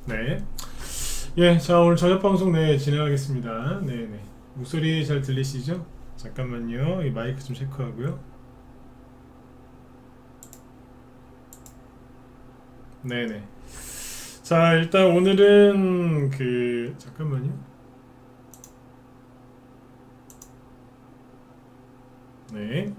네. 예, 자, 오늘 저녁 방송 진행하겠습니다. 네네. 목소리 잘 들리시죠? 잠깐만요. 이 마이크 좀 체크하고요. 네네. 자, 일단 오늘은 잠깐만요. 네.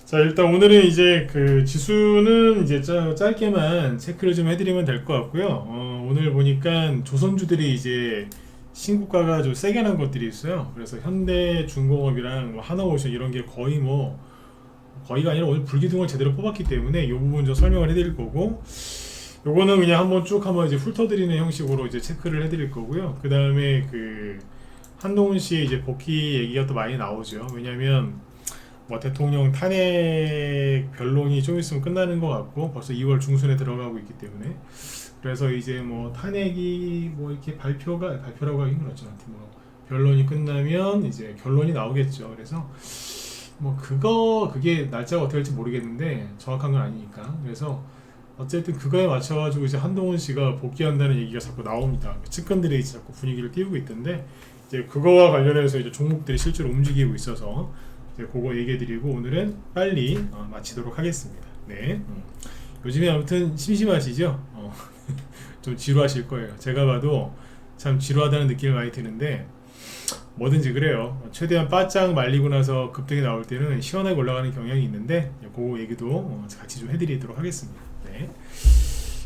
자, 일단 오늘은 이제 지수는 이제 짧게만 체크를 좀 해드리면 될 것 같고요. 오늘 보니까 조선주들이 이제 신고가가 좀 세게 난 것들이 있어요. 그래서 현대중공업이랑 뭐 하나오션 이런 게 거의가 아니라 오늘 불기둥을 제대로 뽑았기 때문에 이 부분 좀 설명을 해드릴 거고, 요거는 그냥 한번 이제 훑어드리는 형식으로 이제 체크를 해드릴 거고요. 그 다음에 한동훈 씨 이제 복귀 얘기가 또 많이 나오죠. 왜냐면 뭐 대통령 탄핵 변론이 좀 있으면 끝나는 것 같고 벌써 2월 중순에 들어가고 있기 때문에, 그래서 이제 뭐 탄핵이 뭐 이렇게 발표라고 하긴 그렇죠. 뭐 변론이 끝나면 이제 결론이 나오겠죠. 그래서 뭐 그게 날짜가 어떻게 될지 모르겠는데 정확한 건 아니니까. 그래서 어쨌든 그거에 맞춰가지고 이제 한동훈 씨가 복귀한다는 얘기가 자꾸 나옵니다. 측근들이 이제 자꾸 분위기를 띄우고 있던데, 이제 그거와 관련해서 이제 종목들이 실제로 움직이고 있어서 이제 그거 얘기해드리고 오늘은 빨리 마치도록 하겠습니다. 네. 요즘에 아무튼 심심하시죠? 좀 지루하실 거예요. 제가 봐도 참 지루하다는 느낌을 많이 드는데 뭐든지 그래요. 최대한 바짝 말리고 나서 급등이 나올 때는 시원하게 올라가는 경향이 있는데 그 얘기도 같이 좀 해드리도록 하겠습니다. 네.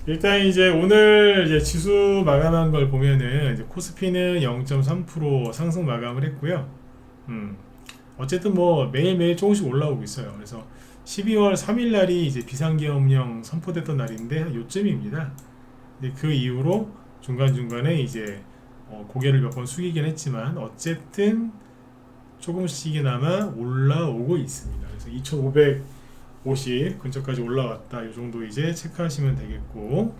일단 이제 오늘 이제 지수 마감한 걸 보면은 이제 코스피는 0.3% 상승 마감을 했고요. 어쨌든 뭐 매일매일 조금씩 올라오고 있어요. 그래서 12월 3일 날이 이제 비상계엄령 선포됐던 날인데 요쯤입니다. 근데 그 이후로 중간중간에 이제 고개를 몇 번 숙이긴 했지만 어쨌든 조금씩이나마 올라오고 있습니다. 그래서 2550 근처까지 올라왔다. 이 정도 이제 체크하시면 되겠고,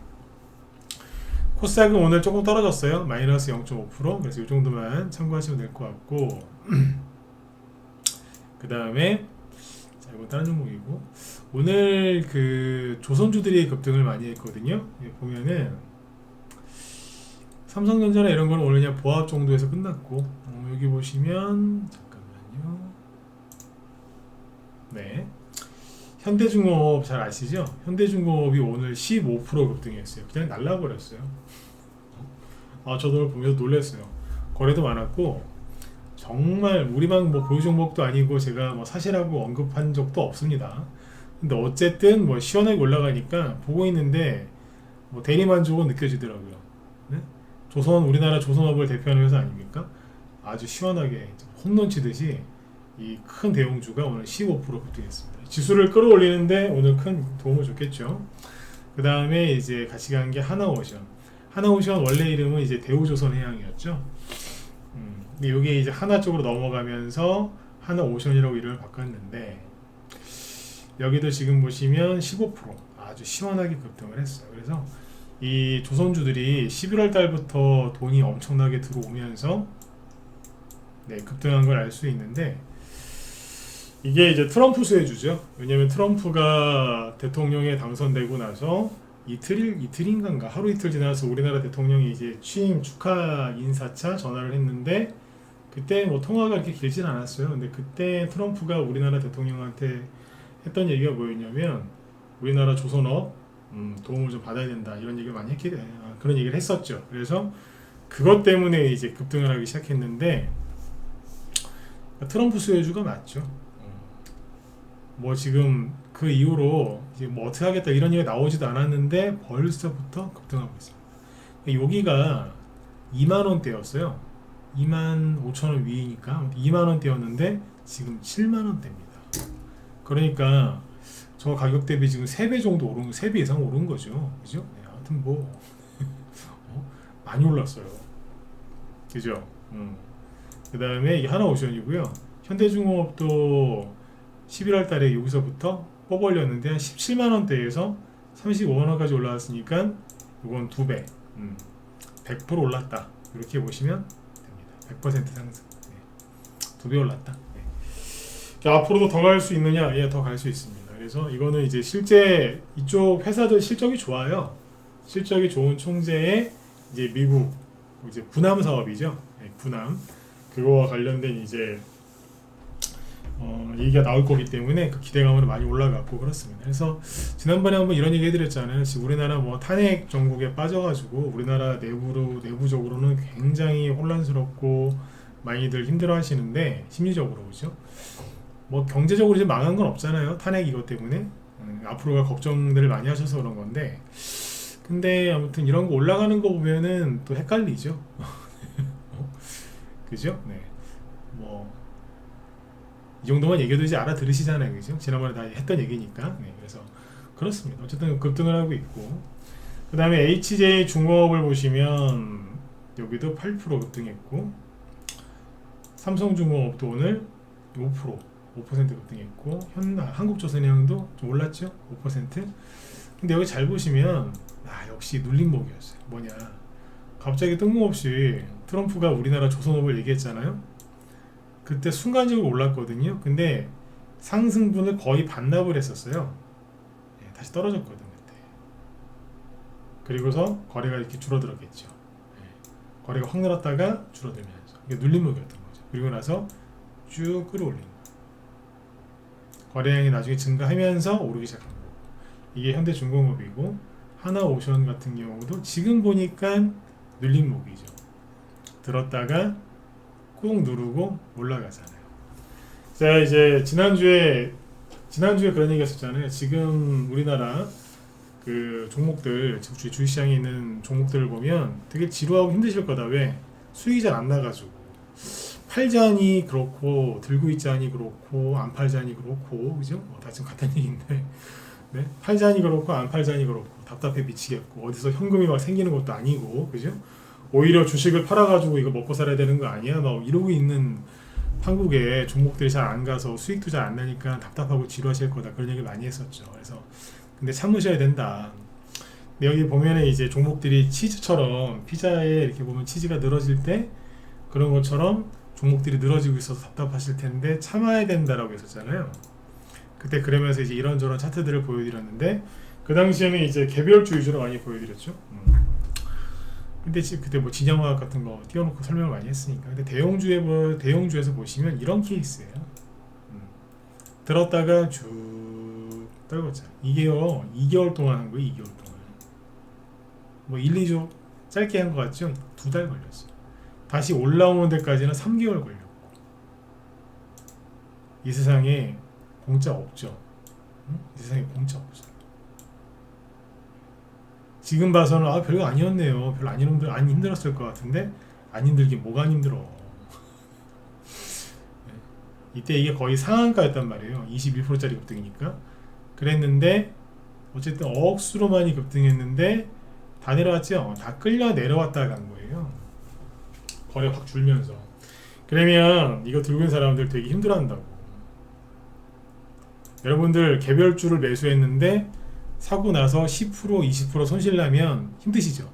코스닥은 오늘 조금 떨어졌어요. 마이너스 0.5%. 그래서 이 정도만 참고하시면 될 것 같고, 그 다음에 자, 이건 다른 종목이고, 오늘 조선주들이 급등을 많이 했거든요. 보면은 삼성전자나 이런 거는 오늘 그냥 보합 정도에서 끝났고, 여기 보시면 잠깐만요. 네, 현대중공업 잘 아시죠? 현대중공업이 오늘 15% 급등했어요. 그냥 날라버렸어요. 저도 오늘 보면서 놀랐어요. 거래도 많았고, 정말 우리만 뭐 보유 종목도 아니고 제가 뭐 사실하고 언급한 적도 없습니다. 근데 어쨌든 뭐 시원하게 올라가니까 보고 있는데 뭐 대리만족은 느껴지더라고요. 네? 우리나라 조선업을 대표하는 회사 아닙니까? 아주 시원하게 홈런 치듯이 이 큰 대형주가 오늘 15% 급등했습니다. 지수를 끌어올리는데 오늘 큰 도움을 줬겠죠. 그 다음에 이제 같이 간 게 하나오션. 하나오션 원래 이름은 이제 대우조선해양이었죠. 근데 이게 이제 하나 쪽으로 넘어가면서 하나오션이라고 이름을 바꿨는데, 여기도 지금 보시면 15% 아주 시원하게 급등을 했어요. 그래서 이 조선주들이 11월 달부터 돈이 엄청나게 들어오면서 급등한 걸 알 수 있는데, 이게 이제 트럼프 수혜주죠. 왜냐면 트럼프가 대통령에 당선되고 나서 이틀인가 하루 이틀 지나서 우리나라 대통령이 이제 취임 축하 인사차 전화를 했는데, 그때 뭐 통화가 그렇게 길진 않았어요. 근데 그때 트럼프가 우리나라 대통령한테 했던 얘기가 뭐였냐면, 우리나라 조선업 도움을 좀 받아야 된다, 이런 얘기를 많이 그런 얘기를 했었죠. 그래서 그것 때문에 이제 급등을 하기 시작했는데, 트럼프 수혜주가 맞죠. 뭐 지금 그 이후로 이제 뭐 어떻게 하겠다 이런 얘기가 나오지도 않았는데 벌써부터 급등하고 있습니다. 여기가 2만원대였어요. 25,000원 위이니까 2만원대였는데 지금 7만원대입니다. 그러니까 저 가격 대비 지금 3배 정도 3배 이상 오른 거죠. 그죠? 네, 아무튼 뭐 많이 올랐어요. 그죠? 그 다음에 이게 하나오션이고요. 현대중공업도 11월 달에 여기서부터 뽑아올렸는데 한 17만원대에서 35만원까지 올라왔으니까 이건 2배, 100% 올랐다, 이렇게 보시면 됩니다. 100% 상승, 2배 올랐다. 앞으로도 더 갈 수 있느냐? 예, 더 갈 수 있습니다. 그래서 이거는 이제 실제 이쪽 회사들 실적이 좋아요. 실적이 좋은 총재의 이제 미국 이제 군함 사업이죠. 네, 군함 그거와 관련된 이제 얘기가 나올 거기 때문에 그 기대감으로 많이 올라갔고 그렇습니다. 그래서 지난번에 한번 이런 얘기 해드렸잖아요. 지금 우리나라 뭐 탄핵 정국에 빠져가지고 우리나라 내부적으로는 굉장히 혼란스럽고 많이들 힘들어하시는데 심리적으로 그죠? 뭐 경제적으로 이제 망한 건 없잖아요. 탄핵 이것 때문에 앞으로가 걱정들을 많이 하셔서 그런 건데 근데 아무튼 이런 거 올라가는 거 보면은 또 헷갈리죠. 그죠? 네. 뭐 이 정도만 얘기해도 이제 알아들으시잖아요, 그죠? 지난번에 다 했던 얘기니까. 네, 그래서 그렇습니다. 어쨌든 급등을 하고 있고, 그 다음에 HJ 중공업을 보시면 여기도 8% 급등했고, 삼성중공업도 오늘 5% 급등했고, 한국조선해양도 좀 올랐죠, 5%. 근데 여기 잘 보시면 역시 눌림목이었어요. 뭐냐? 갑자기 뜬금없이 트럼프가 우리나라 조선업을 얘기했잖아요. 그때 순간적으로 올랐거든요. 근데 상승분을 거의 반납을 했었어요. 네, 다시 떨어졌거든요. 그때. 그리고서 거래가 이렇게 줄어들었겠죠. 네, 거래가 확 늘었다가 줄어들면서 이게 눌림목이었던 거죠. 그리고 나서 쭉 끌어올린 거예요. 거래량이 나중에 증가하면서 오르기 시작한 거고, 이게 현대중공업이고 하나오션 같은 경우도 지금 보니까 눌림목이죠. 들었다가 꾹 누르고 올라가잖아요. 자, 이제 지난주에 그런 얘기 했었잖아요. 지금 우리나라 그 종목들, 주식시장에 있는 종목들을 보면 되게 지루하고 힘드실 거다. 왜? 수익이 잘 안 나가지고 팔자니 그렇고 들고 있자니 그렇고 안 팔자니 그렇고 그죠? 다 지금 같은 얘기인데 네? 팔자니 그렇고 안 팔자니 그렇고 답답해 미치겠고 어디서 현금이 막 생기는 것도 아니고 그죠? 오히려 주식을 팔아가지고 이거 먹고 살아야 되는 거 아니야? 막 이러고 있는 한국에 종목들이 잘 안 가서 수익도 잘 안 나니까 답답하고 지루하실 거다 그런 얘기 많이 했었죠. 그래서 근데 참으셔야 된다. 근데 여기 보면은 이제 종목들이 치즈처럼 피자에 이렇게 보면 치즈가 늘어질 때 그런 것처럼 종목들이 늘어지고 있어서 답답하실 텐데 참아야 된다라고 했었잖아요. 그때 그러면서 이제 이런저런 차트들을 보여드렸는데 그 당시에는 이제 개별주 위주로 많이 보여드렸죠. 근데 그때 뭐 진영화학 같은 거 띄워놓고 설명을 많이 했으니까. 근데 대형주에서 보시면 이런 케이스예요. 들었다가 쭉 떨궜잖아요. 이게요 2개월 동안 한 거예요. 2개월 동안. 뭐 1, 2주 짧게 한 것 같죠? 2달 걸렸어요. 다시 올라오는 데까지는 3개월 걸렸고. 이 세상에 공짜 없죠. 이 세상에 공짜 없어요. 지금 봐서는 별거 아니었네요. 별로 안 힘들었을 것 같은데 안 힘들긴 뭐가 안 힘들어. 이때 이게 거의 상한가였단 말이에요. 21%짜리 급등이니까. 그랬는데 어쨌든 억수로 많이 급등했는데 다 내려왔죠. 다 끌려 내려왔다 간 거예요. 거래 확 줄면서. 그러면 이거 들고 있는 사람들 되게 힘들어한다고. 여러분들 개별주를 매수했는데 사고 나서 10% 20% 손실 나면 힘드시죠.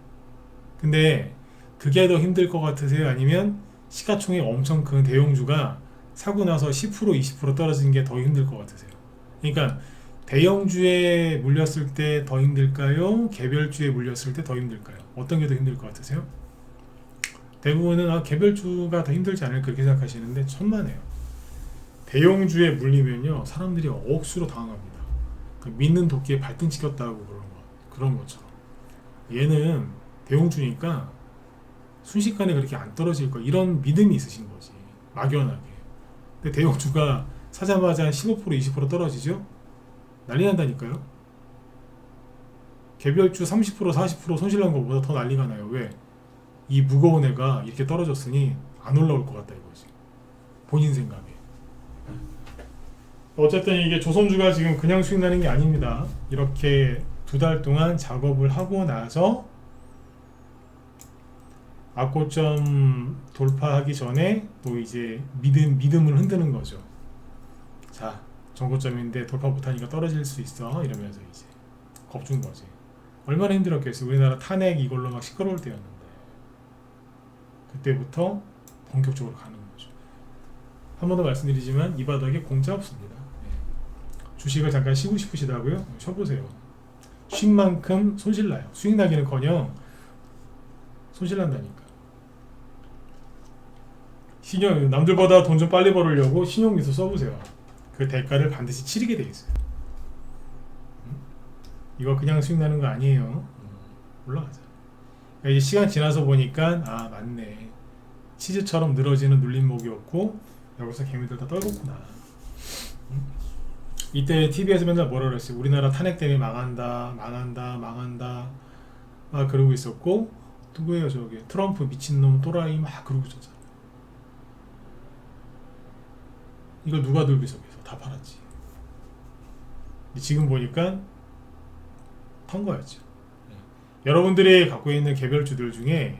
근데 그게 더 힘들 것 같으세요? 아니면 시가총액 엄청 큰 대형주가 사고 나서 10% 20% 떨어지는 게 더 힘들 것 같으세요? 그러니까 대형주에 물렸을 때 더 힘들까요? 개별주에 물렸을 때 더 힘들까요? 어떤 게 더 힘들 것 같으세요? 대부분은 개별주가 더 힘들지 않을까 그렇게 생각하시는데 천만에요. 대형주에 물리면요 사람들이 억수로 당황합니다. 믿는 도끼에 발등 찍혔다고 그런 것처럼 얘는 대형주니까 순식간에 그렇게 안 떨어질 거 이런 믿음이 있으신 거지 막연하게. 근데 대형주가 사자마자 15% 20% 떨어지죠? 난리 난다니까요. 개별주 30% 40% 손실 난 것보다 더 난리가 나요. 왜? 이 무거운 애가 이렇게 떨어졌으니 안 올라올 것 같다 이거지. 본인 생각에. 어쨌든 이게 조선주가 지금 그냥 수익 나는 게 아닙니다. 이렇게 2달 동안 작업을 하고 나서 악고점 돌파하기 전에 또 이제 믿음을 흔드는 거죠. 자, 전고점인데 돌파 못하니까 떨어질 수 있어 이러면서 이제 겁준 거지. 얼마나 힘들었겠어요. 우리나라 탄핵 이걸로 막 시끄러울 때였는데 그때부터 본격적으로 가는 거죠. 한 번 더 말씀드리지만 이 바닥에 공짜 없습니다. 주식을 잠깐 쉬고 싶으시다고요? 쉬어보세요. 쉰 만큼 손실나요. 수익 나기는커녕 손실난다니까. 신용, 남들보다 돈 좀 빨리 벌으려고 신용미수 써보세요. 그 대가를 반드시 치르게 돼 있어요. 이거 그냥 수익 나는 거 아니에요. 올라가자. 그러니까 이제 시간 지나서 보니까 아 맞네. 치즈처럼 늘어지는 눌림목이었고 여기서 개미들 다 떨궜구나. 이때 TV에서 맨날 뭐라 그랬어요. 우리나라 탄핵 때문에 망한다, 망한다, 망한다 막 그러고 있었고 누구예요 저기 트럼프 미친놈 또라이 막 그러고 있었잖아. 이걸 누가 들고 있어? 다 팔았지. 지금 보니까 턴 거였죠. 여러분들이 갖고 있는 개별주들 중에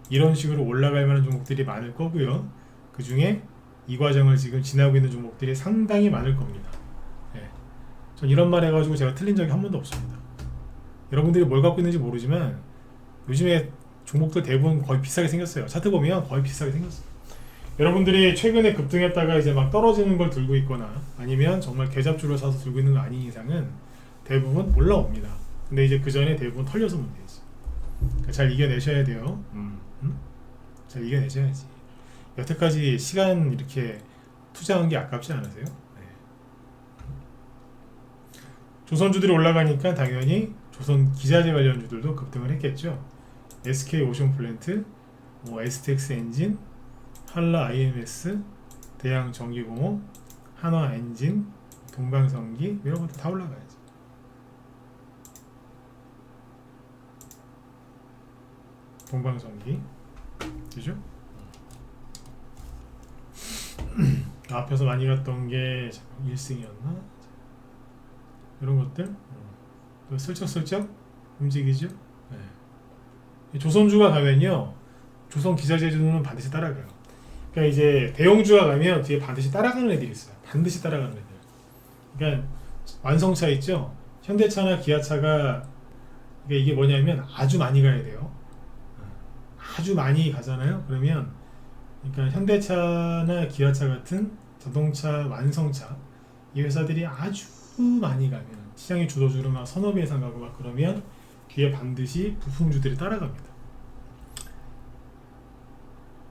이런 식으로 올라갈 만한 종목들이 많을 거고요. 그 중에 이 과정을 지금 지나고 있는 종목들이 상당히 많을 겁니다. 전 이런 말 해가지고 제가 틀린 적이 한 번도 없습니다. 여러분들이 뭘 갖고 있는지 모르지만 요즘에 종목들 대부분 거의 비싸게 생겼어요. 차트 보면 거의 비싸게 생겼어요. 여러분들이 최근에 급등했다가 이제 막 떨어지는 걸 들고 있거나 아니면 정말 개잡주를 사서 들고 있는 거 아닌 이상은 대부분 올라옵니다. 근데 이제 그 전에 대부분 털려서 문제지. 그러니까 잘 이겨내셔야 돼요. 잘 이겨내셔야지. 여태까지 시간 이렇게 투자한 게 아깝지 않으세요? 네. 조선주들이 올라가니까 당연히 조선 기자재 관련주들도 급등을 했겠죠. SK 오션플랜트, 뭐 STX 엔진, 한라 IMS, 대양전기공업, 한화엔진, 동방성기 이런 것들 다 올라가야지. 동방성기 그죠? 앞에서 많이 갔던 게 1승이었나? 이런 것들 또 슬쩍슬쩍 움직이죠. 네. 조선주가 가면요 조선 기자재주는 반드시 따라가요. 그러니까 이제 대형주가 가면 뒤에 반드시 따라가는 애들이 있어요. 반드시 따라가는 애들. 그러니까 완성차 있죠. 현대차나 기아차가 그러니까 이게 뭐냐면 아주 많이 가야 돼요. 아주 많이 가잖아요. 그러면 그러니까 현대차나 기아차 같은 자동차 완성차 이 회사들이 아주 많이 가면 시장이 주도주로 막 서너 배 이상 가고 막 그러면 뒤에 반드시 부품주들이 따라갑니다.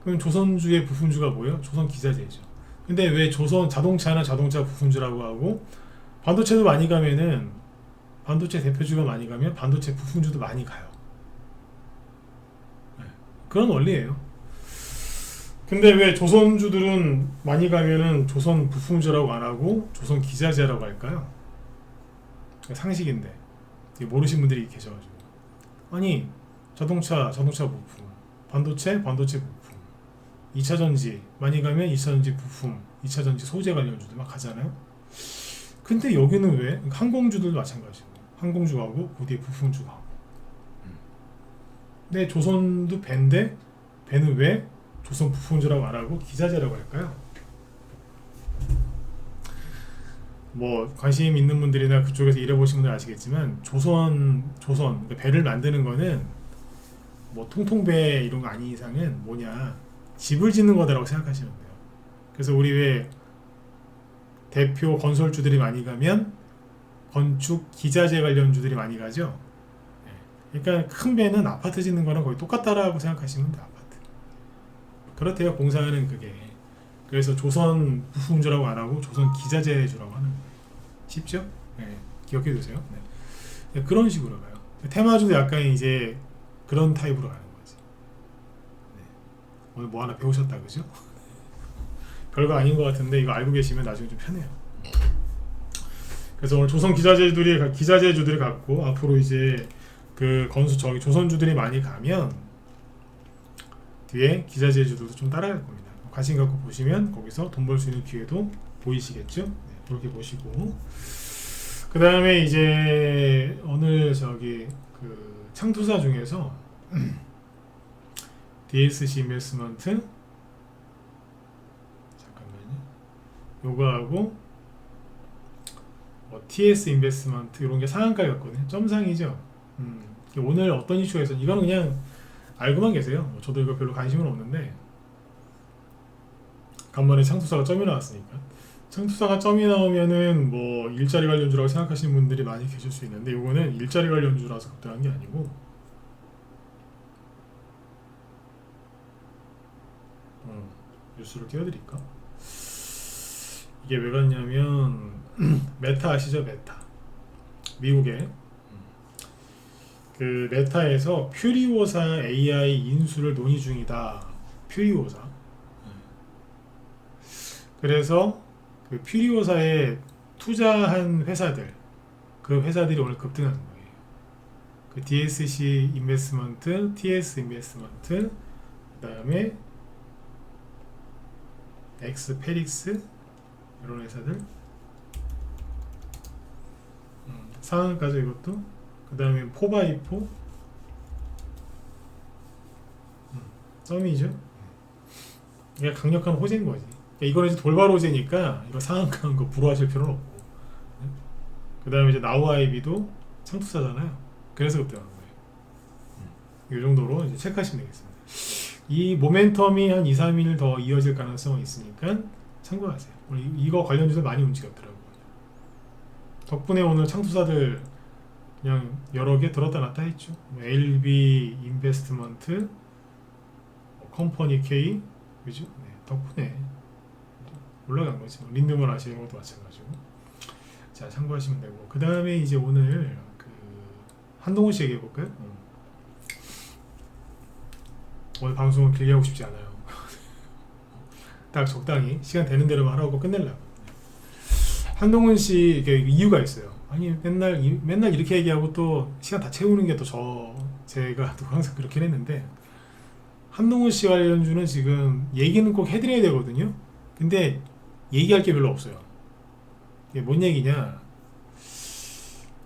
그럼 조선주의 부품주가 뭐예요? 조선 기자재죠. 근데 왜 조선 자동차나 자동차 부품주라고 하고 반도체도 많이 가면은 반도체 대표주가 많이 가면 반도체 부품주도 많이 가요. 네. 그런 원리예요. 근데 왜 조선주들은 많이 가면은 조선 부품주라고 안 하고 조선 기자재라고 할까요? 상식인데 모르신 분들이 계셔가지고 아니 자동차 부품, 반도체 부품, 2차전지 많이 가면 2차전지 부품, 2차전지 소재 관련주들 막 가잖아요. 근데 여기는 왜 항공주들도 마찬가지고 항공주하고 그 뒤에 부품주가 하고 근데 조선도 배인데 배는 왜 조선 부품주라고 안 하고 기자재라고 할까요? 뭐 관심 있는 분들이나 그쪽에서 일해보신 분들 아시겠지만 조선 그러니까 배를 만드는 거는 뭐 통통배 이런 거 아닌 이상은 뭐냐 집을 짓는 거다라고 생각하시면 돼요. 그래서 우리 왜 대표 건설주들이 많이 가면 건축 기자재 관련주들이 많이 가죠. 그러니까 큰 배는 아파트 짓는 거랑 거의 똑같다라고 생각하시면 돼요. 아파트 그렇대요. 공사하는 그게. 그래서 조선 부품주라고 안 하고 조선 기자재주라고 하는 거예요. 쉽죠? 네, 기억해 두세요. 네. 그런 식으로 가요. 테마주도 약간 이제 그런 타입으로 가는 거지. 네. 오늘 뭐 하나 배우셨다 그죠? 별거 아닌 것 같은데 이거 알고 계시면 나중에 좀 편해요. 그래서 오늘 조선 기자재주들이 갖고 앞으로 이제 그 조선주들이 많이 가면 뒤에 기자재주들도 좀 따라갈 겁니다. 관심 갖고 보시면 거기서 돈 벌 수 있는 기회도 보이시겠죠? 네, 그렇게 보시고 그 다음에 이제 오늘 그 창투사 중에서 DSC 인베스트먼트 잠깐만요. 요거하고 TS 인베스트먼트 이런 게 상한가였거든요. 점상이죠. 오늘 어떤 이슈가 있었는지 이거는 그냥 알고만 계세요. 저도 이거 별로 관심은 없는데 간만에 창투사가 점이 나왔으니까 청투사가 점이 나오면은 뭐 일자리 관련주라고 생각하시는 분들이 많이 계실 수 있는데 이거는 일자리 관련주라서 급등한 게 아니고 뉴스를 띄워드릴까? 이게 왜 갔냐면 메타 아시죠? 메타 미국의 그 메타에서 퓨리오사 AI 인수를 논의 중이다. 퓨리오사. 그래서 그 퓨리오사에 투자한 회사들, 그 회사들이 오늘 급등하는 거예요. 그 DSC 인베스먼트, TS 인베스먼트, 그다음에 엑스페릭스 이런 회사들. 상한가죠 이것도. 그다음에 포바이포, 썸이죠. 이게 강력한 호재인 거지. 이거는 이제 돌발 호재니까 이거 상한가는 거 부러워하실 필요는 없고. 그 다음에 이제 나우아이비도 창투사잖아요. 그래서 급등한 거예요. 이 정도로 이제 체크하시면 되겠습니다. 이 모멘텀이 한 2, 3일 더 이어질 가능성은 있으니까 참고하세요. 오늘 이거 관련주도 많이 움직였더라고요. 덕분에 오늘 창투사들 그냥 여러 개 들었다 놨다 했죠. LB 인베스트먼트, 컴퍼니 K, 그죠? 네, 덕분에 올라간 거지. 린드먼 아시아 이런 것도 마찬가지고. 자, 참고하시면 되고. 그 다음에 이제 오늘 그 한동훈 씨 얘기해 볼까요? 오늘 방송은 길게 하고 싶지 않아요. 딱 적당히 시간 되는 대로만 하라고 끝내려고. 한동훈 씨 이유가 있어요. 아니 맨날 이렇게 얘기하고 또 시간 다 채우는 게 또 제가 또 항상 그렇긴 했는데 한동훈 씨 관련주는 지금 얘기는 꼭 해드려야 되거든요. 근데 얘기할 게 별로 없어요. 이게 뭔 얘기냐?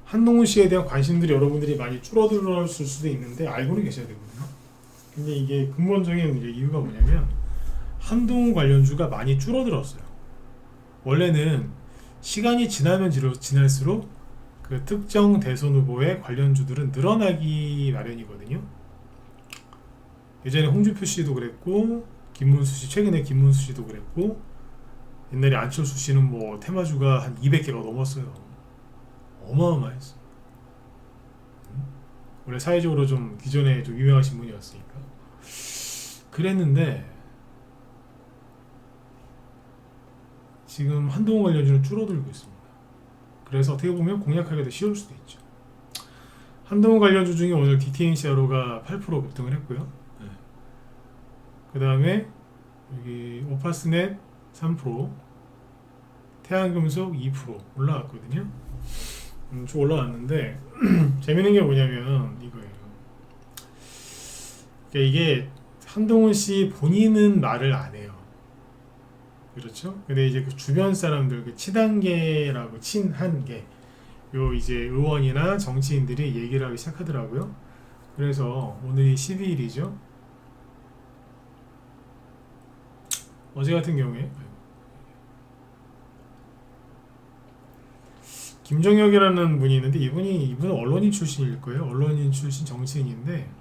한동훈 씨에 대한 관심들이 여러분들이 많이 줄어들었을 수도 있는데 알고는 계셔야 되거든요. 근데 이게 근본적인 이유가 뭐냐면 한동훈 관련주가 많이 줄어들었어요. 원래는 시간이 지나면 지날수록 그 특정 대선 후보의 관련주들은 늘어나기 마련이거든요. 예전에 홍준표 씨도 그랬고 김문수 씨, 최근에 김문수 씨도 그랬고 옛날에 안철수 씨는 뭐 테마주가 한 200개가 넘었어요. 어마어마했어. 원래 사회적으로 좀 기존에 좀 유명하신 분이었으니까 그랬는데 지금 한동훈 관련주는 줄어들고 있습니다. 그래서 어떻게 보면 공략하기도 쉬울 수도 있죠. 한동훈 관련주 중에 오늘 DTNCRO가 8% 급등을 했고요. 네. 그 다음에 여기 오파스넷 3%, 태양금속 2% 올라왔거든요. 좀 올라왔는데 재밌는 게 뭐냐면 이거예요. 그러니까 이게 한동훈 씨 본인은 말을 안 해요. 그렇죠? 근데 이제 그 주변 사람들, 그 친한계라고 친한계, 요 이제 의원이나 정치인들이 얘기를 하기 시작하더라고요. 그래서 오늘이 12일이죠. 어제 같은 경우에 김정혁이라는 분이 있는데 이분은 언론인 출신일 거예요. 언론인 출신 정치인인데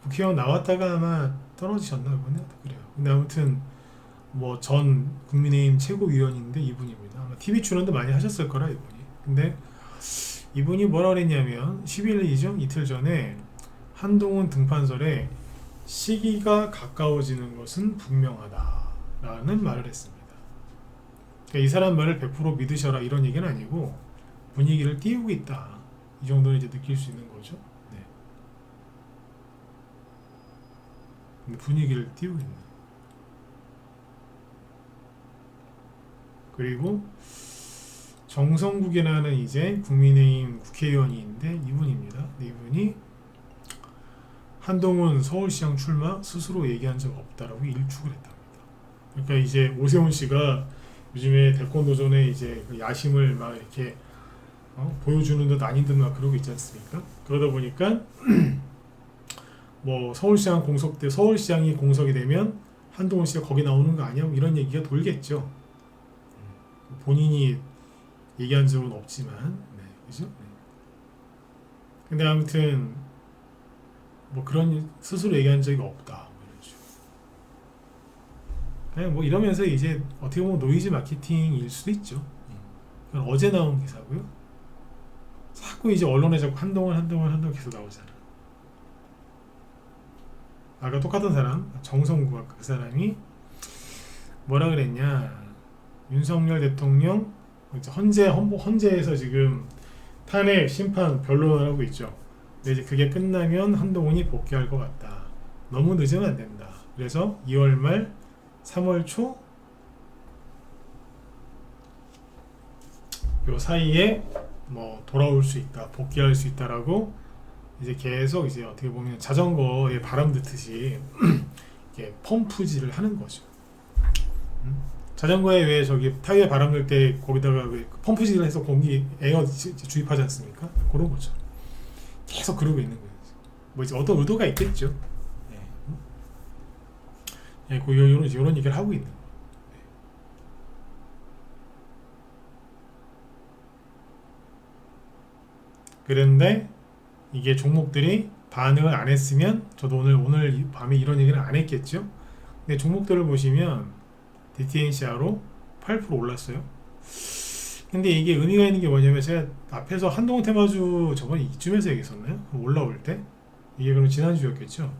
국회의원 나왔다가 아마 떨어지셨나 보네. 그래요. 근데 아무튼 뭐 전 국민의힘 최고위원인데 이분입니다. 아마 TV 출연도 많이 하셨을 거라 이분이. 근데 이분이 뭐라 그랬냐면 10일이죠. 이틀 전에 한동훈 등판설에 시기가 가까워지는 것은 분명하다라는 말을 했습니다. 그러니까 이 사람 말을 100% 믿으셔라 이런 얘기는 아니고 분위기를 띄우고 있다. 이 정도는 이제 느낄 수 있는 거죠. 네. 근데 분위기를 띄우고 있는. 그리고 정성국이라는 이제 국민의힘 국회의원인데 이분입니다. 이분이 한동훈 서울시장 출마 스스로 얘기한 적 없다라고 일축을 했답니다. 그러니까 이제 오세훈 씨가 요즘에 대권도전에 이제 그 야심을 막 이렇게 보여주는 듯 아닌 듯 막 그러고 있지 않습니까? 그러다 보니까 뭐 서울시장이 공석이 되면 한동훈 씨가 거기 나오는 거 아니야? 이런 얘기가 돌겠죠. 본인이 얘기한 적은 없지만, 네, 그죠? 네. 근데 아무튼 뭐 그런 스스로 얘기한 적이 없다. 뭐 그냥 뭐 이러면서 이제 어떻게 보면 노이즈 마케팅일 수도 있죠. 그건 어제 나온 기사고요. 자꾸 이제 언론에 자꾸 한동안 계속 나오잖아. 아까 똑같은 사람 정성구 그 사람이 뭐라 그랬냐, 윤석열 대통령 이제 헌재에서 지금 탄핵 심판 변론을 하고 있죠. 근데 이제 그게 끝나면 한동훈이 복귀할 것 같다. 너무 늦으면 안 된다. 그래서 2월 말 3월 초 요 사이에 뭐 돌아올 수 있다, 복귀할 수 있다라고 이제 계속 이제 어떻게 보면 자전거에 바람 넣듯이 이렇게 펌프질을 하는 거죠. 자전거에 왜 저기 타이어에 바람 넣을 때 거기다가 왜 펌프질을 해서 공기 에어 주입하지 않습니까? 그런 거죠. 계속 그러고 있는 거예요. 뭐 이제 어떤 의도가 있겠죠. 예, 이런 얘기를 하고 있는 거예요. 그런데 이게 종목들이 반응을 안 했으면 저도 오늘 밤에 이런 얘기를 안 했겠죠. 근데 종목들을 보시면 DTNCR로 8% 올랐어요. 근데 이게 의미가 있는 게 뭐냐면, 제가 앞에서 한동훈 테마주 저번에 이쯤에서 얘기했었나요? 올라올 때? 이게 그럼 지난주였겠죠.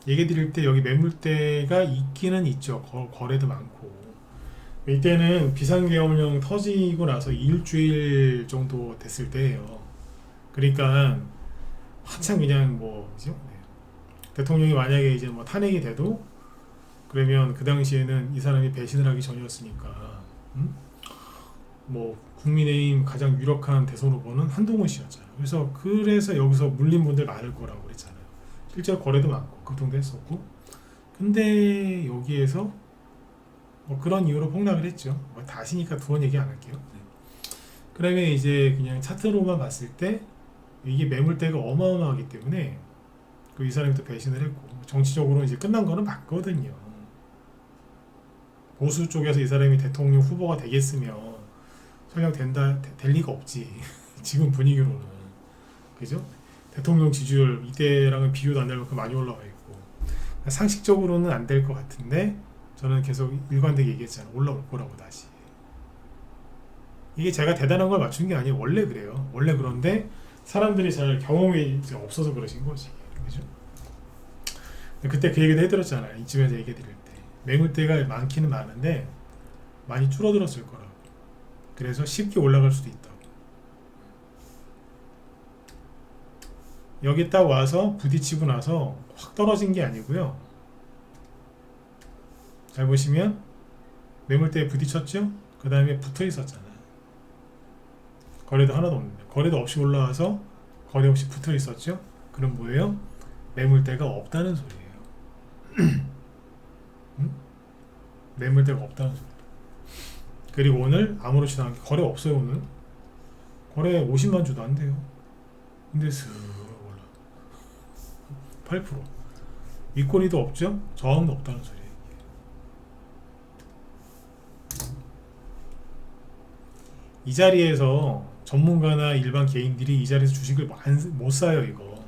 얘기 드릴 때 여기 매물대가 있기는 있죠. 거래도 많고. 이때는 비상계엄령 터지고 나서 일주일 정도 됐을 때예요. 그러니까 한참 그냥 뭐죠? 네. 대통령이 만약에 이제 뭐 탄핵이 돼도 그러면 그 당시에는 이 사람이 배신을 하기 전이었으니까, 뭐 국민의힘 가장 유력한 대선 후보는 한동훈 씨였잖아요. 그래서 여기서 물린 분들 많을 거라고 그랬잖아요. 실제로 거래도 많고 급등도 했었고. 근데 여기에서 뭐 그런 이유로 폭락을 했죠. 뭐 다시니까 두 번 얘기 안 할게요. 네. 그러면 이제 그냥 차트로만 봤을 때 이게 매물대가 어마어마하기 때문에 이 사람이 또 배신을 했고, 정치적으로 이제 끝난 거는 맞거든요. 보수 쪽에서 이 사람이 대통령 후보가 되겠으면 설령 될 리가 없지. 지금 분위기로는. 그죠? 대통령 지지율 이때랑은 비교도 안 될 만큼 많이 올라와 있고, 상식적으로는 안 될 것 같은데 저는 계속 일관되게 얘기했잖아요. 올라올 거라고 다시. 이게 제가 대단한 걸 맞춘 게 아니에요. 원래 그래요. 원래 그런데 사람들이 잘 경험이 이제 없어서 그러신 거지. 그죠? 그때 그 얘기도 해드렸잖아요. 이쯤에서 얘기 드릴 때. 매물대가 많기는 많은데 많이 줄어들었을 거라고. 그래서 쉽게 올라갈 수도 있다고. 여기 딱 와서 부딪히고 나서 확 떨어진 게 아니고요. 잘 보시면 매물대에 부딪혔죠? 그 다음에 붙어 있었잖아요. 거래도 하나도 없는데, 거래도 없이 올라와서 거래 없이 붙어 있었죠? 그럼 뭐예요? 매물대가 없다는 소리예요. 매물대가 없다는 소리. 그리고 오늘 아무렇지도 않게 거래 없어요. 오늘 거래 50만 주도 안 돼요. 근데 슥 올라 8%. 윗꼬리도 없죠? 저항도 없다는 소리예요. 이 자리에서 전문가나 일반 개인들이 이 자리에서 주식을 못 사요. 이거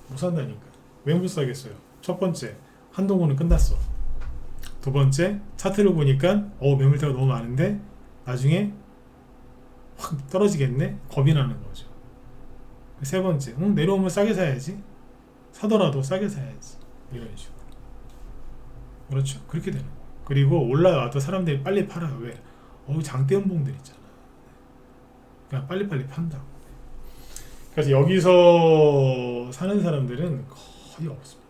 못 산다니까. 왜 못 사겠어요? 첫 번째, 한동훈은 끝났어. 두 번째, 차트를 보니까 매물대가 너무 많은데 나중에 확 떨어지겠네? 겁이 나는 거죠. 세 번째, 내려오면 싸게 사야지. 사더라도 싸게 사야지. 이런 식으로. 그렇죠? 그렇게 되는 거예요. 그리고 올라와도 사람들이 빨리 팔아요. 왜? 장대연봉들 있잖아. 그냥 빨리빨리 판다고. 그래서 여기서 사는 사람들은 거의 없습니다.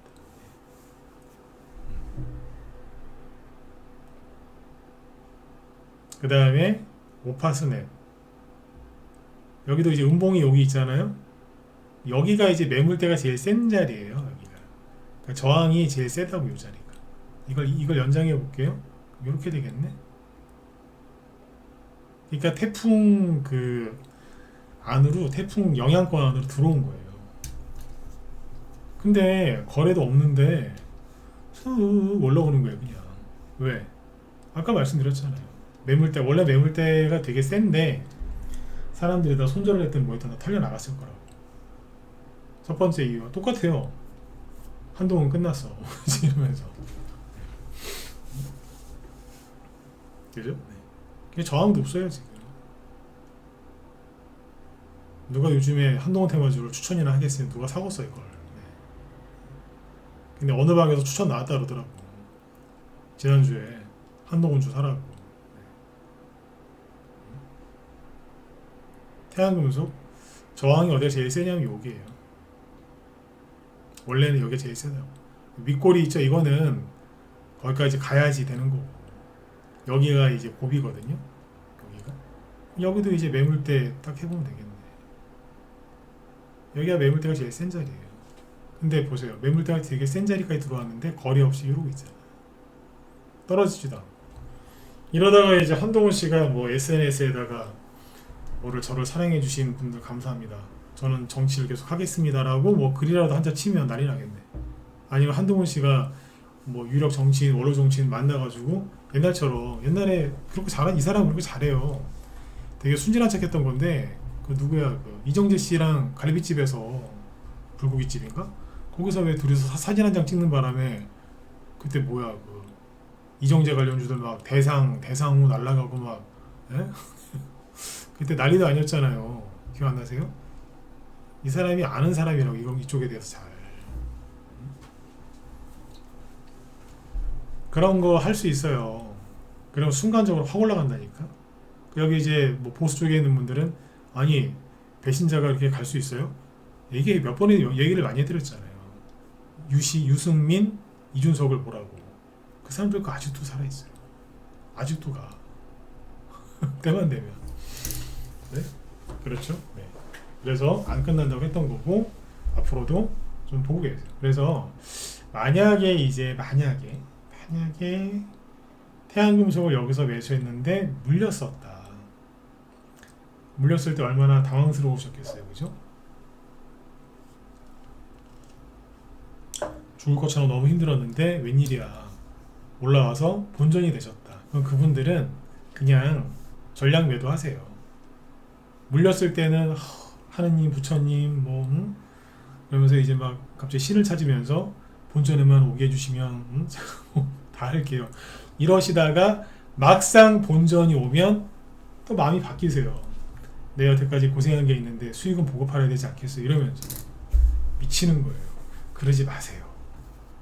그 다음에 오파스넷. 여기도 이제 음봉이 여기 있잖아요. 여기가 이제 매물대가 제일 센 자리예요. 여기가. 그러니까 저항이 제일 세다고, 이 자리가. 이걸 연장해 볼게요. 이렇게 되겠네. 그러니까 태풍 태풍 영향권 안으로 들어온 거예요. 근데 거래도 없는데 쑥 올라오는 거예요, 그냥. 왜? 아까 말씀드렸잖아요. 원래 매물대가 되게 센데 사람들이 다 손절을 했던 모니터 다 털려 나갔을 거라고. 첫 번째 이유와 똑같아요. 한동훈 끝났어. 이러면서. 그죠? 네. 그게 저항도 없어요 지금. 누가 요즘에 한동훈 테마주를 추천이나 하겠으면 누가 사겠어 이걸. 네. 근데 어느 방에서 추천 나왔다 그러더라고. 지난주에 한동훈주 사라고. 태양금속 저항이 어디가 제일 세냐면 여기에요. 원래는 여기가 제일 세다고. 윗골이 있죠. 이거는 거기까지 가야지 되는 거고, 여기가 이제 고비거든요. 여기도 이제 매물대 딱 해보면 되겠네. 여기가 매물대가 제일 센 자리예요. 근데 보세요, 매물대가 되게 센 자리까지 들어왔는데 거리 없이 이러고 있잖아. 떨어지지도 않고. 이러다가 이제 한동훈 씨가 뭐 SNS에다가 뭐를 저를 사랑해 주신 분들 감사합니다, 저는 정치를 계속 하겠습니다라고 뭐 글이라도 한자 치면 난리 나겠네. 아니면 한동훈 씨가 뭐 유력 정치인, 원로 정치인 만나가지고 옛날처럼, 옛날에 그렇게 잘한, 이 사람은 그렇게 잘해요. 되게 순진한 척했던 건데, 그 누구야, 그 이정재 씨랑 갈비집에서, 불고기집인가? 거기서 왜 둘이서 사진 한 장 찍는 바람에 그때 뭐야, 그 이정재 관련주들 막 대상우 날라가고 막, 에? 그때 난리도 아니었잖아요. 기억 안 나세요? 이 사람이 아는 사람이라고, 이쪽에 대해서 잘. 그런 거 할 수 있어요. 그러면 순간적으로 확 올라간다니까. 여기 이제 뭐 보수 쪽에 있는 분들은, 아니 배신자가 이렇게 갈 수 있어요? 이게 몇 번의 얘기를 많이 해드렸잖아요. 유승민, 이준석을 보라고. 그 사람들 거 아직도 살아있어요. 아직도 가. 때만 되면. 네? 그렇죠? 네. 그래서 안 끝난다고 했던 거고, 앞으로도 좀 보고 계세요. 그래서 만약에 태양금속을 여기서 매수했는데 물렸었다. 물렸을 때 얼마나 당황스러우셨겠어요, 그죠? 죽을 것처럼 너무 힘들었는데 웬일이야, 올라와서 본전이 되셨다. 그럼 그분들은 그냥 전량 매도하세요. 물렸을 때는 하느님, 부처님 뭐 그러면서 이제 막 갑자기 신을 찾으면서 본전에만 오게 해주시면 다 할게요, 이러시다가 막상 본전이 오면 또 마음이 바뀌세요. 내 여태까지 고생한 게 있는데 수익은 보고 팔아야 되지 않겠어, 이러면서 미치는 거예요. 그러지 마세요.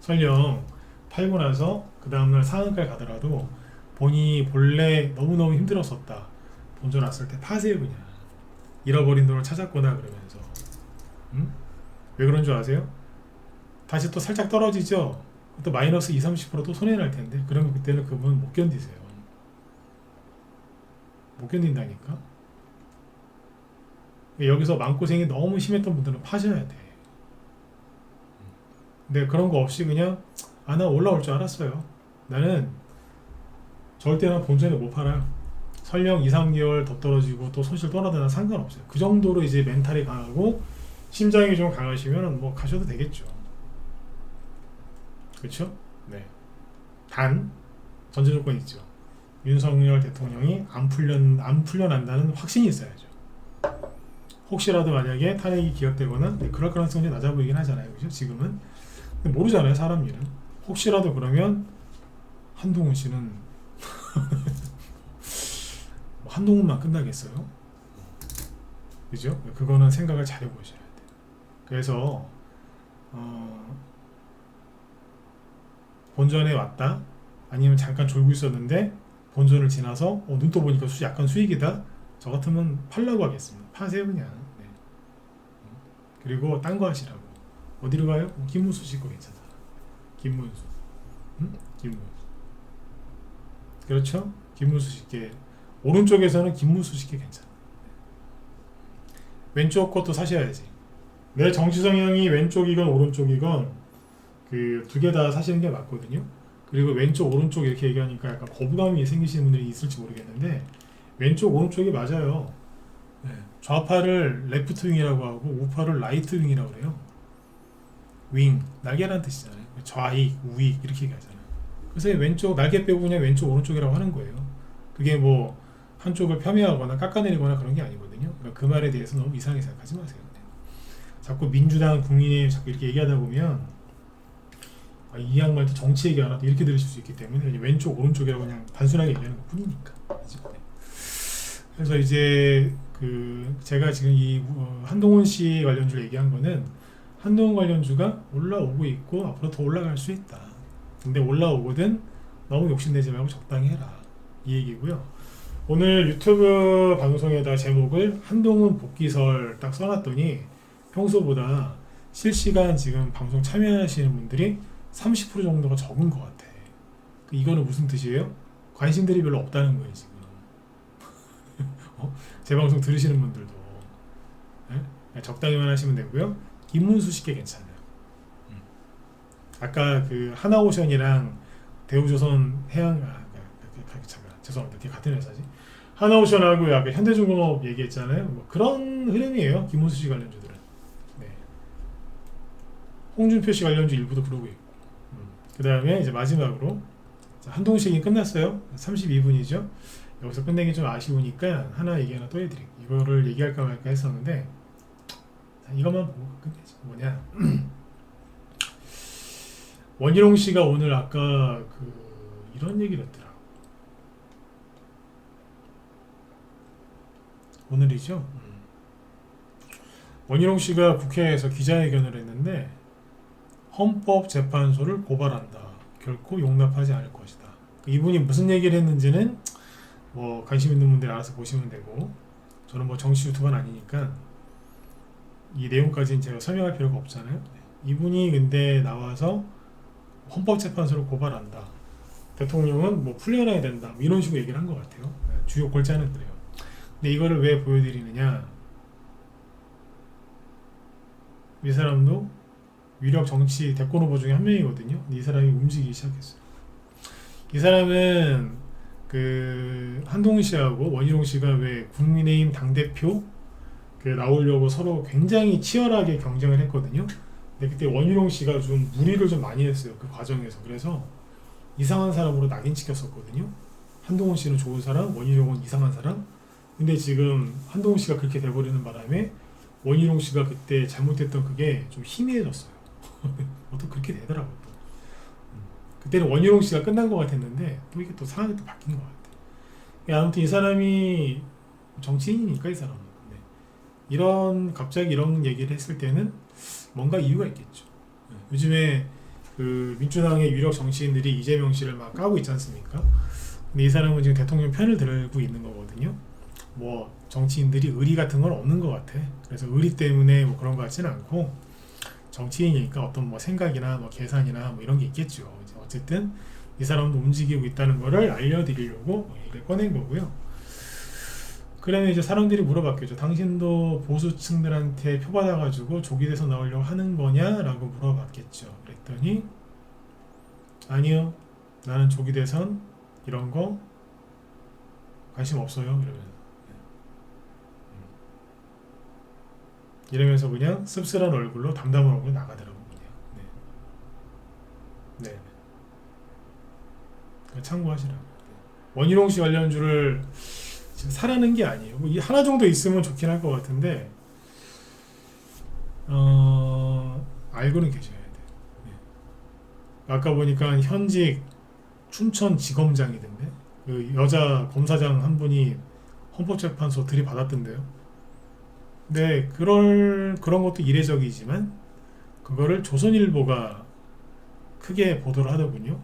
설령 팔고 나서 그 다음날 상한가에 가더라도 본인이 본래 너무너무 힘들었었다, 본전 왔을 때 파세요. 그냥 잃어버린 돈을 찾았거나 그러면서. 왜 그런 줄 아세요? 다시 또 살짝 떨어지죠? 또 마이너스 20-30%또 손해날 텐데, 그러면 그때는 그분 못 견디세요. 못 견딘다니까. 여기서 마음고생이 너무 심했던 분들은 파셔야 돼. 근데 그런 거 없이 그냥, 아, 나 올라올 줄 알았어요, 나는 절대 난 본전에 못 팔아요, 설령 2-3개월 더 떨어지고 또 손실 또 나도 상관없어요. 그 정도로 이제 멘탈이 강하고 심장이 좀 강하시면 뭐 가셔도 되겠죠. 그렇죠? 네. 단 전제 조건이 있죠. 윤석열 대통령이 안 풀려난다는 확신이 있어야죠. 혹시라도 만약에 탄핵이 기각되거나, 네, 그럴 가능성이 낮아 보이긴 하잖아요, 그죠? 지금은. 근데 모르잖아요, 사람 일은. 혹시라도 그러면 한동훈 씨는 한동훈만 끝나겠어요? 그죠? 그거는 생각을 잘 해보셔야 돼요. 그래서 본전에 왔다, 아니면 잠깐 졸고 있었는데 본전을 지나서 눈 떠 보니까 약간 수익이다, 저 같으면 팔라고 하겠습니다. 파세요 그냥. 네. 그리고 딴 거 하시라고. 어디로 가요? 김문수 씨 거 괜찮다. 김문수. 김문수. 그렇죠? 김문수 씨께 오른쪽에서는 김문수 씨께 괜찮아. 왼쪽 것도 사셔야지. 내 정치 성향이 왼쪽이건 오른쪽이건 그 두 개 다 사시는 게 맞거든요. 그리고 왼쪽 오른쪽 이렇게 얘기하니까 약간 거부감이 생기시는 분들이 있을지 모르겠는데, 왼쪽 오른쪽이 맞아요. 네. 좌파를 레프트 윙이라고 하고 우파를 라이트 윙이라고 그래요. 윙, 날개라는 뜻이잖아요. 좌익, 우익 이렇게 얘기하잖아요. 그래서 왼쪽 날개 빼고 그냥 왼쪽 오른쪽이라고 하는 거예요. 그게 뭐 한쪽을 폄훼하거나 깎아내리거나 그런 게 아니거든요. 그러니까 그 말에 대해서 너무 이상하게 생각하지 마세요. 자꾸 민주당, 국민의힘 자꾸 이렇게 얘기하다 보면 이 양말도 정치 얘기하나 이렇게 들으실 수 있기 때문에 이제 왼쪽 오른쪽이라고 그냥 단순하게 얘기하는 것 뿐이니까. 그래서 이제 제가 지금 이 한동훈 씨 관련주를 얘기한 거는 한동훈 관련주가 올라오고 있고 앞으로 더 올라갈 수 있다. 근데 올라오거든 너무 욕심내지 말고 적당히 해라. 이 얘기고요. 오늘 유튜브 방송에다 제목을 한동훈 복귀설 딱 써놨더니 평소보다 실시간 지금 방송 참여하시는 분들이 30% 정도가 적은 것 같아. 이거는 무슨 뜻이에요? 관심들이 별로 없다는 거예요 지금. 제 방송 들으시는 분들도 적당히만 하시면 되고요. 김문수 씨께 괜찮아요. 아까 하나오션이랑 대우조선 해양 죄송합니다. 그게 같은 회사지. 하나오션하고 아까 현대중공업 얘기했잖아요. 뭐 그런 흐름이에요. 김문수 씨 관련주들은. 네. 홍준표 씨 관련주 일부도 그러고 있고. 그 다음에 이제 마지막으로 한동훈 씨 얘기 끝났어요. 32분이죠. 여기서 끝내기 좀 아쉬우니까 하나 얘기 하나 또 해드릴게요. 이거를 얘기할까 말까 했었는데 이것만 보고 끝내죠. 뭐냐 원희룡 씨가 오늘 아까 이런 얘기를 했더라. 오늘이죠. 원희룡 씨가 국회에서 기자회견을 했는데 헌법재판소를 고발한다. 결코 용납하지 않을 것이다. 이분이 무슨 얘기를 했는지는 뭐 관심 있는 분들 알아서 보시면 되고 저는 뭐 정치 유튜버는 아니니까 이 내용까지는 제가 설명할 필요가 없잖아요. 이분이 근데 나와서 헌법재판소를 고발한다. 대통령은 뭐 풀려나야 된다. 뭐 이런 식으로 얘기를 한 것 같아요. 주요 골자는 그래요. 근데 이거를 왜 보여드리느냐? 이 사람도 위력 정치 대권 후보 중에 한 명이거든요. 근데 이 사람이 움직이기 시작했어요. 이 사람은 한동훈 씨하고 원희룡 씨가 왜 국민의힘 당대표 나오려고 서로 굉장히 치열하게 경쟁을 했거든요. 근데 그때 원희룡 씨가 좀 무리를 좀 많이 했어요. 그 과정에서. 그래서 이상한 사람으로 낙인 찍혔었거든요. 한동훈 씨는 좋은 사람, 원희룡은 이상한 사람. 근데 지금 한동훈 씨가 그렇게 돼버리는 바람에 원희룡 씨가 그때 잘못했던 그게 좀 희미해졌어요. 또 그렇게 되더라고요. 그때는 원희룡 씨가 끝난 것 같았는데 또 이게 또 상황이 또 바뀐 것 같아요. 아무튼 이 사람이 정치인이니까 이 사람은 갑자기 이런 얘기를 했을 때는 뭔가 이유가 있겠죠. 요즘에 민주당의 유력 정치인들이 이재명 씨를 막 까고 있지 않습니까? 근데 이 사람은 지금 대통령 편을 들고 있는 거거든요. 뭐 정치인들이 의리 같은 건 없는 것 같아. 그래서 의리 때문에 뭐 그런 것 같지는 않고 정치인이니까 어떤 뭐 생각이나 뭐 계산이나 뭐 이런 게 있겠죠. 어쨌든 이 사람도 움직이고 있다는 거를 알려드리려고 얘기를 꺼낸 거고요. 그러면 이제 사람들이 물어봤겠죠. 당신도 보수층들한테 표 받아가지고 조기 대선 나오려고 하는 거냐? 라고 물어봤겠죠. 그랬더니 아니요. 나는 조기 대선 이런 거 관심 없어요. 이러면서 그냥 씁쓸한 얼굴로 담담한 얼굴로 나가더라고 그냥. 네. 참고하시라고. 원희룡 씨 관련주를 지금 사라는 게 아니에요. 뭐 하나 정도 있으면 좋긴 할 것 같은데 알고는 계셔야 돼. 아까 보니까 현직 춘천지검장이던데 여자 검사장 한 분이 헌법재판소 들이받았던데요. 네, 그런 것도 이례적이지만 그거를 조선일보가 크게 보도를 하더군요.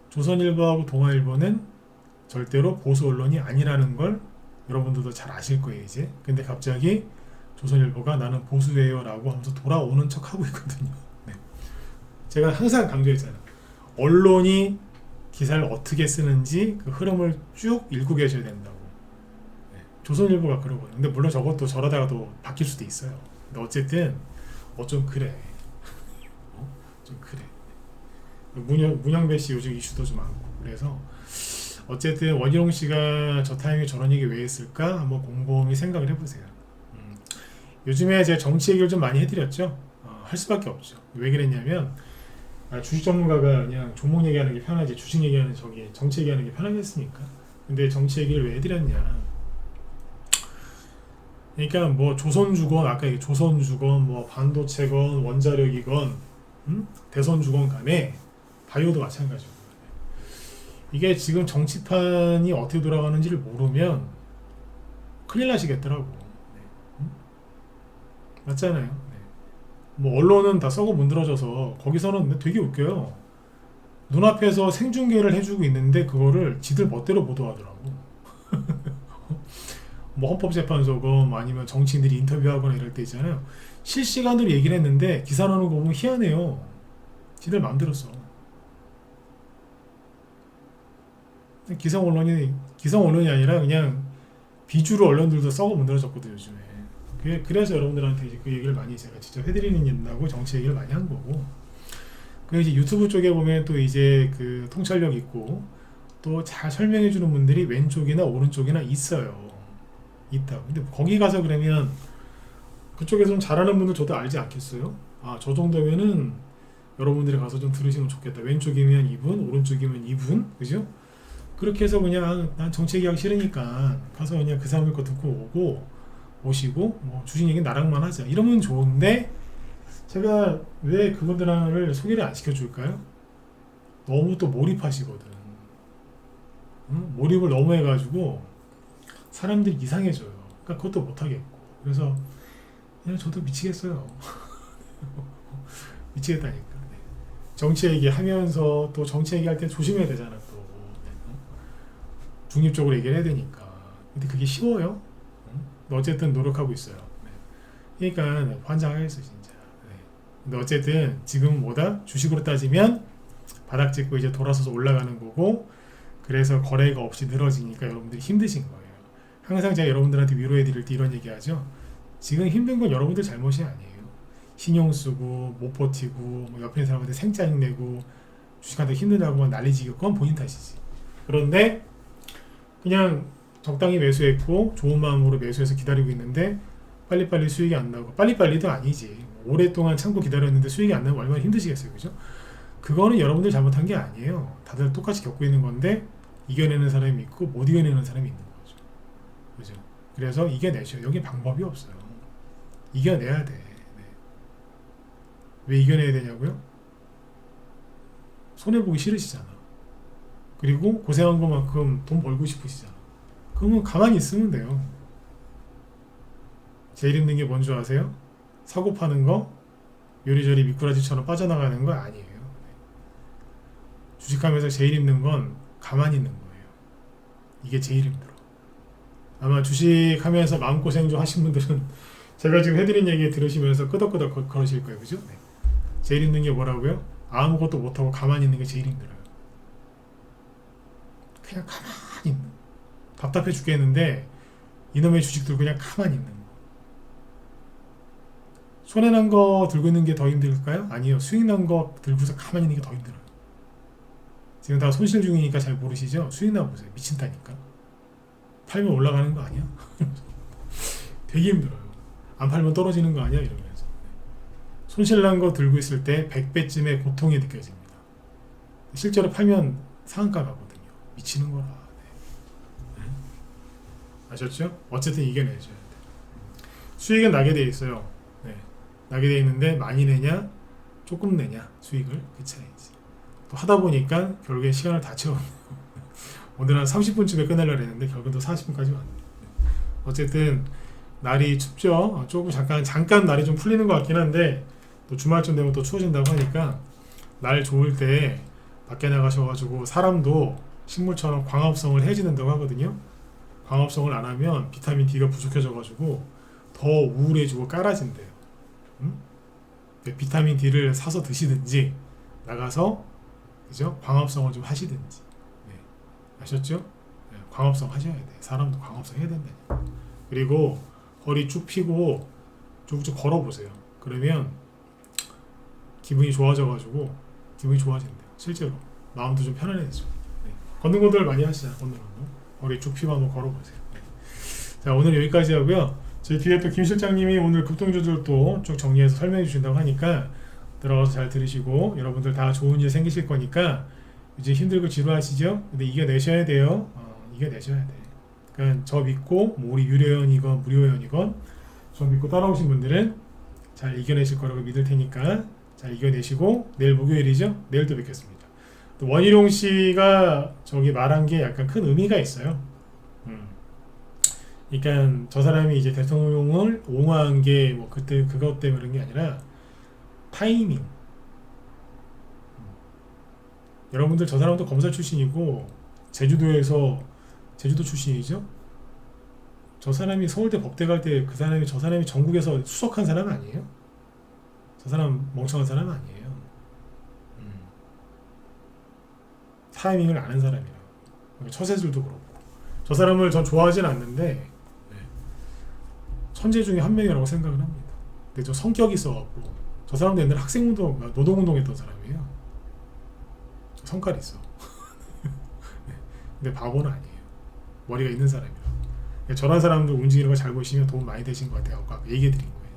조선일보하고 동아일보는 절대로 보수 언론이 아니라는 걸 여러분들도 잘 아실 거예요 이제. 근데 갑자기 조선일보가 나는 보수예요 라고 하면서 돌아오는 척 하고 있거든요. 네. 제가 항상 강조했잖아요. 언론이 기사를 어떻게 쓰는지 그 흐름을 쭉 읽고 계셔야 된다고. 네. 조선일보가 그러거든요. 근데 물론 저것도 저러다가도 바뀔 수도 있어요. 근데 어쨌든 좀 그래. 좀 그래. 문영배 씨 요즘 이슈도 좀 많고 그래서 어쨌든 원희룡 씨가 저 타이밍에 저런 얘기 왜 했을까 한번 곰곰이 생각을 해보세요. 요즘에 제가 정치 얘기를 좀 많이 해드렸죠. 할 수밖에 없죠. 왜 그랬냐면 주식 전문가가 그냥 종목 얘기하는 게 편하지 주식 얘기하는 정치 얘기하는 게 편하겠습니까? 근데 정치 얘기를 왜 해드렸냐? 그러니까 뭐 조선주건 아까 조선주건 뭐 반도체건 원자력이건 대선 주건 간에 바이오도 마찬가지고 이게 지금 정치판이 어떻게 돌아가는지를 모르면 큰일 나시겠더라고. 맞잖아요. 뭐 언론은 다 썩어 문드러져서 거기서는 되게 웃겨요. 눈앞에서 생중계를 해주고 있는데 그거를 지들 멋대로 보도하더라고. 뭐 헌법재판소건 아니면 정치인들이 인터뷰하거나 이럴 때 있잖아요. 실시간으로 얘기를 했는데 기사 나오는 거 보면 희한해요. 지들 마음대로 써. 기성 언론이 아니라 그냥 비주류 언론들도 썩어 문드러졌거든요, 요즘에. 그래서 여러분들한테 이제 그 얘기를 많이 제가 직접 해드리는다고 정치 얘기를 많이 한 거고. 그 이제 유튜브 쪽에 보면 또 이제 그 통찰력 있고 또 잘 설명해 주는 분들이 왼쪽이나 오른쪽이나 있어요. 있다. 근데 거기 가서 그러면 그쪽에서 좀 잘하는 분들 저도 알지 않겠어요? 아, 저 정도면은 여러분들이 가서 좀 들으시면 좋겠다. 왼쪽이면 이분, 오른쪽이면 이분, 그죠? 그렇게 해서 그냥 난 정치 얘기하기 싫으니까 가서 그냥 그 사람들 거 듣고 오시고 뭐 주신 얘기 나랑만 하자. 이러면 좋은데 제가 왜 그분들을 소개를 안 시켜줄까요? 너무 또 몰입하시거든. 응? 몰입을 너무 해가지고 사람들이 이상해져요. 그러니까 그것도 못하겠고. 그래서 그냥 저도 미치겠어요. 미치겠다니까. 네. 정치 얘기하면서 또 정치 얘기할 때 조심해야 되잖아. 또 중립적으로 얘기를 해야 되니까. 근데 그게 쉬워요? 어쨌든 노력하고 있어요. 네. 그러니까 환장하겠어 진짜. 네. 근데 어쨌든 지금 뭐다? 주식으로 따지면 바닥 찍고 이제 돌아서서 올라가는 거고 그래서 거래가 없이 늘어지니까 여러분들이 힘드신 거예요. 항상 제가 여러분들한테 위로해 드릴 때 이런 얘기 하죠. 지금 힘든 건 여러분들 잘못이 아니에요. 신용 쓰고 못 버티고 뭐 옆에 있는 사람한테 생짜증 내고 주식한테 힘들다고 난리지고 그건 본인 탓이지. 그런데 그냥 적당히 매수했고 좋은 마음으로 매수해서 기다리고 있는데 빨리빨리 수익이 안 나고 빨리빨리도 아니지. 오랫동안 참고 기다렸는데 수익이 안 나면 얼마나 힘드시겠어요. 그죠? 그거는 여러분들 잘못한 게 아니에요. 다들 똑같이 겪고 있는 건데 이겨내는 사람이 있고 못 이겨내는 사람이 있는 거죠. 그죠? 그래서 이겨내셔. 여기 방법이 없어요. 이겨내야 돼. 네. 왜 이겨내야 되냐고요? 손해보기 싫으시잖아. 그리고 고생한 것만큼 돈 벌고 싶으시잖아. 그러면 가만히 있으면 돼요. 제일 힘든 게 뭔지 아세요? 사고 파는 거, 요리조리 미꾸라지처럼 빠져나가는 거 아니에요. 주식하면서 제일 힘든 건 가만히 있는 거예요. 이게 제일 힘들어. 아마 주식하면서 마음고생 좀 하신 분들은 제가 지금 해드린 얘기 들으시면서 끄덕끄덕 걸으실 거예요. 그죠? 네. 제일 힘든 게 뭐라고요? 아무것도 못하고 가만히 있는 게 제일 힘들어요. 그냥 가만히 있는 거. 답답해 죽겠는데 이놈의 주식들 그냥 가만히 있는 거. 손해난 거 들고 있는 게 더 힘들까요? 아니요. 수익 난 거 들고서 가만히 있는 게 더 힘들어요. 지금 다 손실 중이니까 잘 모르시죠? 수익 나 보세요. 미친다니까. 팔면 올라가는 거 아니야? 되게 힘들어요. 안 팔면 떨어지는 거 아니야? 이러면서. 손실 난 거 들고 있을 때 100배쯤의 고통이 느껴집니다. 실제로 팔면 상한가 가거든요. 미치는 거라. 네. 아셨죠? 어쨌든 이겨내셔야 돼. 수익은 나게 돼 있어요. 네. 나게 돼 있는데 많이 내냐? 조금 내냐? 수익을 그 차이지. 또 하다 보니까 결국에 시간을 다 채웠네요. 오늘 한 30분쯤에 끝내려고 했는데 결국은 또 40분까지 왔네요. 어쨌든 날이 춥죠. 조금 잠깐 날이 좀 풀리는 것 같긴 한데 또 주말쯤 되면 또 추워진다고 하니까 날 좋을 때 밖에 나가셔가지고 사람도 식물처럼 광합성을 해지는다고 하거든요. 광합성을 안 하면 비타민 D가 부족해져가지고 더 우울해지고 깔아진대요. 비타민 D를 사서 드시든지 나가서 그죠? 광합성을 좀 하시든지. 네. 아셨죠? 네. 광합성 하셔야 돼. 사람도 광합성 해야 된다니까. 그리고 허리 쭉 펴고 쭉쭉 걸어보세요. 그러면 기분이 좋아져가지고 기분이 좋아진대요. 실제로 마음도 좀 편안해지죠. 네. 걷는 것들 많이 하시잖아요. 걷는 운동. 허리 쭉 펴고 한번 걸어보세요. 네. 자, 오늘 여기까지 하고요. 제 뒤에 또 김 실장님이 오늘 급등주들 또 쭉 정리해서 설명해 주신다고 하니까 들어가서 잘 들으시고 여러분들 다 좋은 일 생기실 거니까 이제 힘들고 지루하시죠? 근데 이겨내셔야 돼요. 이겨내셔야 돼. 그러니까 저 믿고 뭐 우리 유료연이건 무료연이건 저 믿고 따라오신 분들은 잘 이겨내실 거라고 믿을 테니까 잘 이겨내시고 내일 목요일이죠. 내일 또 뵙겠습니다. 또 원희룡 씨가 저기 말한 게 약간 큰 의미가 있어요. 그러니까 저 사람이 이제 대통령을 옹호한 게 뭐 그때 그것 때문에 그런 게 아니라 타이밍. 여러분들 저 사람도 검사 출신이고 제주도에서 제주도 출신이죠. 저 사람이 서울대 법대 갈 때 그 사람이 저 사람이 전국에서 수석한 사람 아니에요? 저 사람 멍청한 사람 아니에요. 타이밍을 아는 사람이라고. 그러니까 처세술도 그렇고. 저 사람을 전 좋아하진 않는데 천재 중에 한 명이라고 생각을 합니다. 근데 저 성격이 있어갖고 저 사람도 옛날에 학생운동, 노동운동했던 사람이에요. 성깔이 있어. 근데 바보는 아니에요. 머리가 있는 사람이라고. 저런 사람도 움직이는 거 잘 보시면 도움 많이 되신 것 같아요. 아까 얘기해드린 거예요.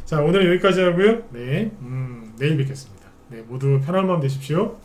자, 오늘 여기까지 하고요. 네, 내일 뵙겠습니다. 네, 모두 편한 마음 되십시오.